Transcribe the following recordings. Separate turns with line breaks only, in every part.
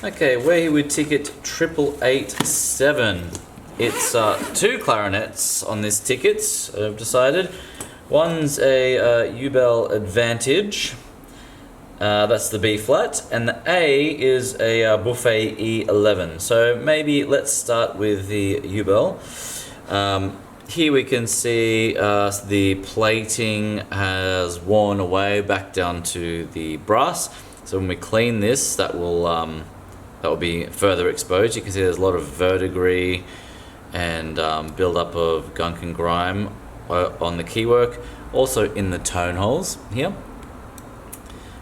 Okay, we're here with ticket 8887. It's two clarinets on this ticket, I've decided. One's a U-Bell Advantage, that's the B flat, and the A is a Buffet E11. So maybe let's start with the U-Bell. Here we can see the plating has worn away back down to the brass. So when we clean this, that will be further exposed. You can see there's a lot of verdigris and build-up of gunk and grime on the keywork. Also in the tone holes here.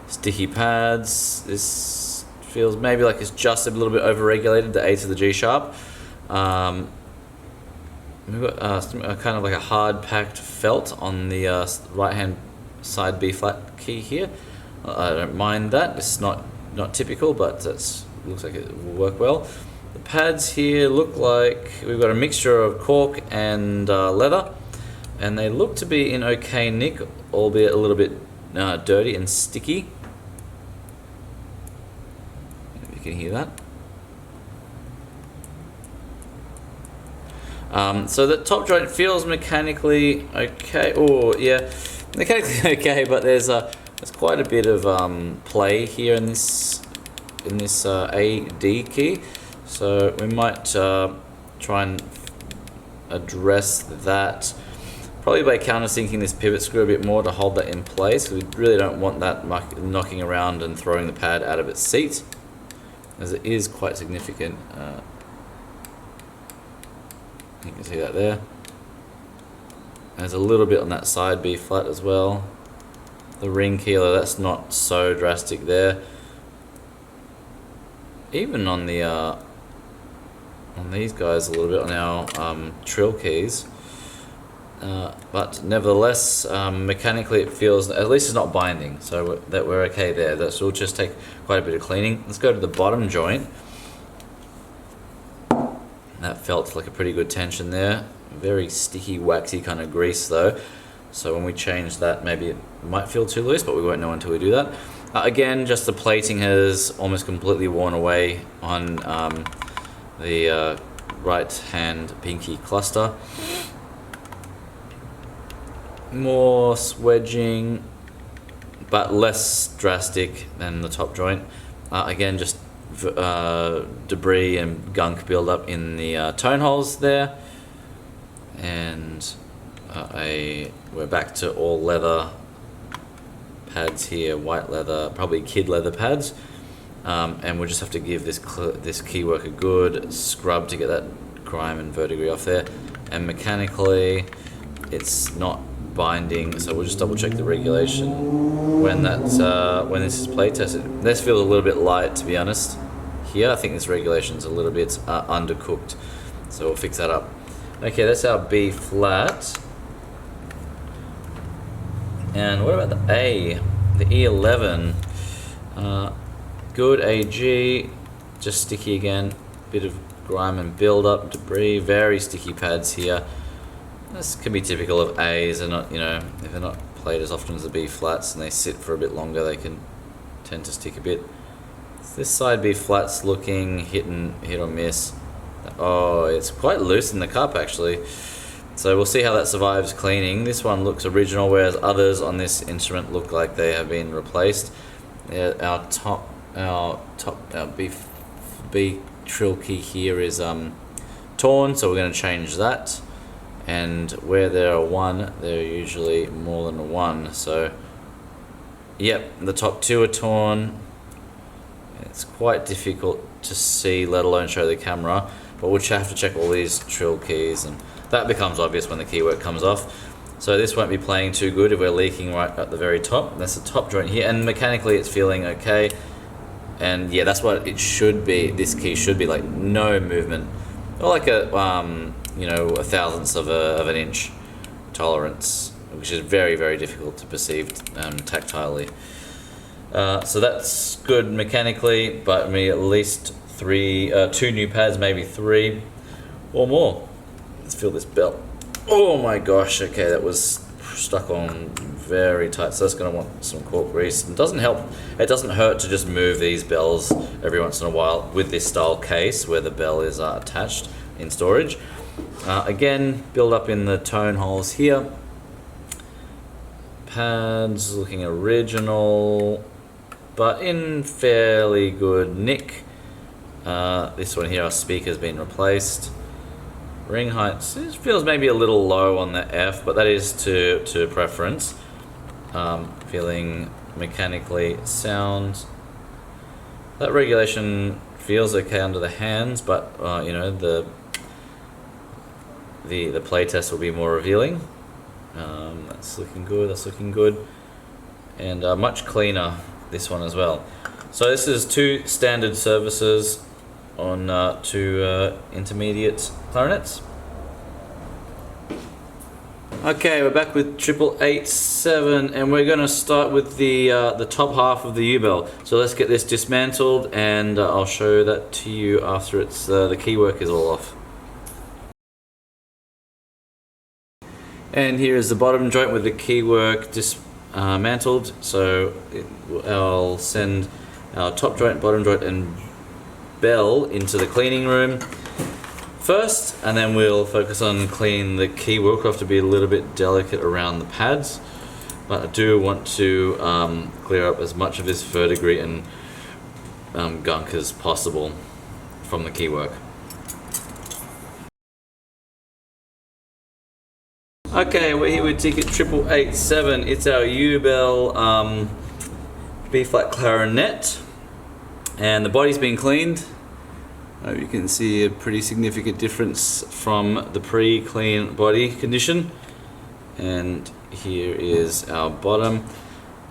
Sticky pads. This feels maybe like it's just a little bit over-regulated, the A to the G sharp. We've got kind of like a hard-packed felt on the right-hand side B flat key here. I don't mind that. It's not typical, but looks like it will work well. The pads here look like we've got a mixture of cork and leather, and they look to be in okay nick, albeit a little bit dirty and sticky. If you can hear that. So the top joint feels mechanically okay. Oh yeah, mechanically okay, but there's quite a bit of play here in this A D key. So we might try and address that probably by countersinking this pivot screw a bit more to hold that in place. We really don't want that knocking around and throwing the pad out of its seat, as it is quite significant. You can see that there. There's a little bit on that side B flat as well. The ring keeler, that's not so drastic there. Even on the on these guys a little bit on our trill keys, but nevertheless mechanically it feels, at least it's not binding, so we're okay there. That will just take quite a bit of cleaning. Let's go to the bottom joint. That felt like a pretty good tension there. Very sticky, waxy kind of grease though. So when we change that, maybe it might feel too loose, but we won't know until we do that. Again, just the plating has almost completely worn away on the right hand pinky cluster. More swedging, but less drastic than the top joint. Again, just debris and gunk build up in the tone holes there, and we're back to all leather pads here, white leather, probably kid leather pads, and we'll just have to give this keywork a good scrub to get that grime and verdigris off there. And mechanically it's not binding, so we'll just double check the regulation when this is play tested. This feels a little bit light, to be honest. Here I think this regulation's a little bit undercooked, so we'll fix that up. Okay, that's our B flat. And what about the A, the E11? Good AG, just sticky again, bit of grime and build up, debris, very sticky pads here. This can be typical of A's. They're not, if they're not played as often as the B flats and they sit for a bit longer, they can tend to stick a bit. This side B flat's looking hit or miss. Oh, it's quite loose in the cup actually. So we'll see how that survives cleaning. This one looks original, whereas others on this instrument look like they have been replaced. Yeah, our B trill key here is torn, so we're going to change that. And where there are one, there are usually more than one. So, yep, the top two are torn. It's quite difficult to see, let alone show the camera. But we'll have to check all these trill keys, and that becomes obvious when the keywork comes off. So this won't be playing too good if we're leaking right at the very top. That's the top joint here, and mechanically it's feeling okay. And yeah, that's what it should be. This key should be like no movement, or like a a thousandth of an inch tolerance, which is very, very difficult to perceive tactilely. So that's good mechanically, but we need at least two new pads, maybe three or more. Let's feel this belt. Oh my gosh, okay, that was stuck on very tight, so that's going to want some cork grease. It doesn't hurt to just move these bells every once in a while with this style case where the bell is attached in storage. Again, build up in the tone holes here. Pads looking original, but in fairly good nick. This one here, our speaker's been replaced. Ring height feels maybe a little low on the F, but that is to preference. Feeling mechanically sound. That regulation feels okay under the hands, but you know, the play test will be more revealing. That's looking good. That's looking good, and much cleaner this one as well. So this is 2 standard services on 2 intermediate clarinets. Okay, we're back with 8887, and we're going to start with the top half of the U-bell. So let's get this dismantled, and I'll show that to you after it's the keywork is all off. And here is the bottom joint with the keywork dismantled. So I'll send our top joint, bottom joint, and bell into the cleaning room first, and then we'll focus on cleaning the keywork. We'll have to be a little bit delicate around the pads, but I do want to clear up as much of this verdigris and gunk as possible from the keywork. Okay, we're here with ticket 8887. It's our U-bell B-flat clarinet, and the body's been cleaned. You can see a pretty significant difference from the pre-clean body condition. And here is our bottom.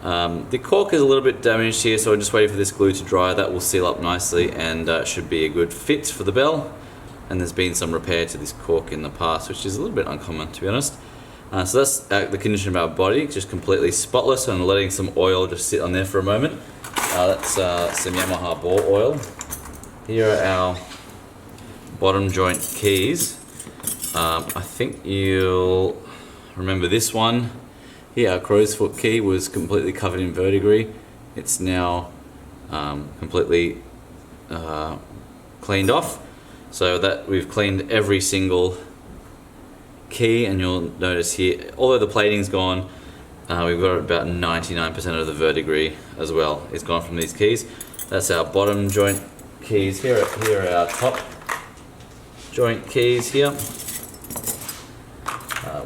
The cork is a little bit damaged here, so I'm just waiting for this glue to dry. That will seal up nicely and should be a good fit for the bell. And there's been some repair to this cork in the past, which is a little bit uncommon, to be honest. So that's the condition of our body, just completely spotless, and letting some oil just sit on there for a moment. That's some Yamaha ball oil. Here are our bottom joint keys. I think you'll remember this one. Here, our crow's foot key was completely covered in verdigris. It's now completely cleaned off. So that we've cleaned every single key, and you'll notice here, although the plating's gone, we've got about 99% of the verdigris as well. It's gone from these keys. That's our bottom joint keys. Here are our top joint keys here.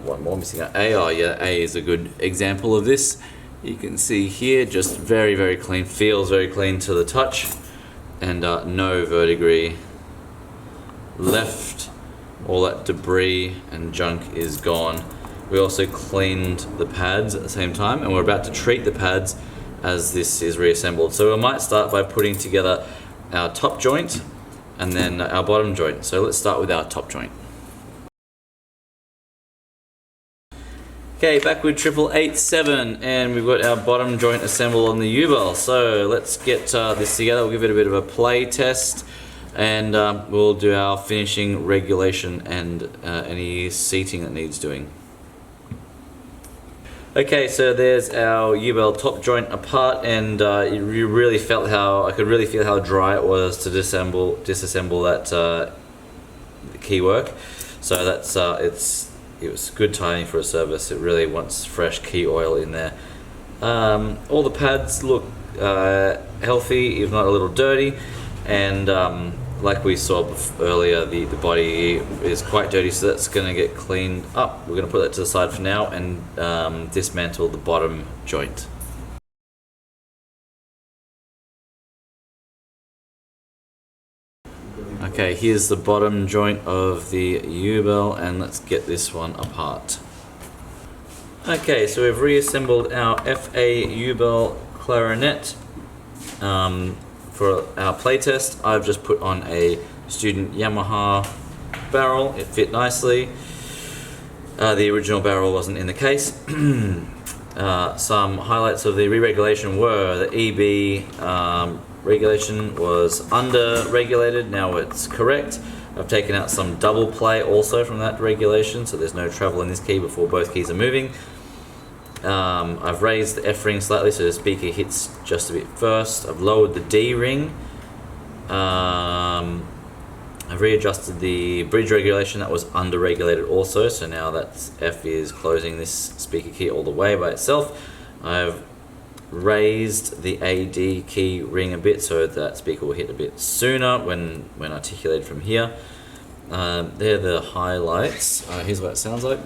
One more missing, A. Oh yeah, A is a good example of this. You can see here, just very, very clean. Feels very clean to the touch, and no verdigris left. All that debris and junk is gone. We also cleaned the pads at the same time, and we're about to treat the pads as this is reassembled. So we might start by putting together our top joint and then our bottom joint. So let's start with our top joint. Okay, back with 8887, and we've got our bottom joint assembled on the U-bell. So let's get this together. We'll give it a bit of a play test, and we'll do our finishing regulation and any seating that needs doing. Okay, so there's our U-bell top joint apart, and you really felt I could really feel how dry it was to disassemble that keywork. So that's it was good timing for a service. It really wants fresh key oil in there. All the pads look healthy, if not a little dirty, and like we saw earlier, the body is quite dirty, so that's going to get cleaned up. We're going to put that to the side for now and dismantle the bottom joint. Okay, here's the bottom joint of the U-bell, and let's get this one apart. Okay, so we've reassembled our FA U-bell clarinet. For our playtest, I've just put on a student Yamaha barrel. It fit nicely. The original barrel wasn't in the case. Some highlights of the re-regulation were the EB regulation was under-regulated. Now it's correct. I've taken out some double play also from that regulation, so there's no travel in this key before both keys are moving. I've raised the F ring slightly so the speaker hits just a bit first. I've lowered the D ring. I've readjusted the bridge regulation that was under regulated also, so now that F is closing this speaker key all the way by itself. I've raised the AD key ring a bit so that speaker will hit a bit sooner when articulated from here. They're the highlights. Here's what it sounds like.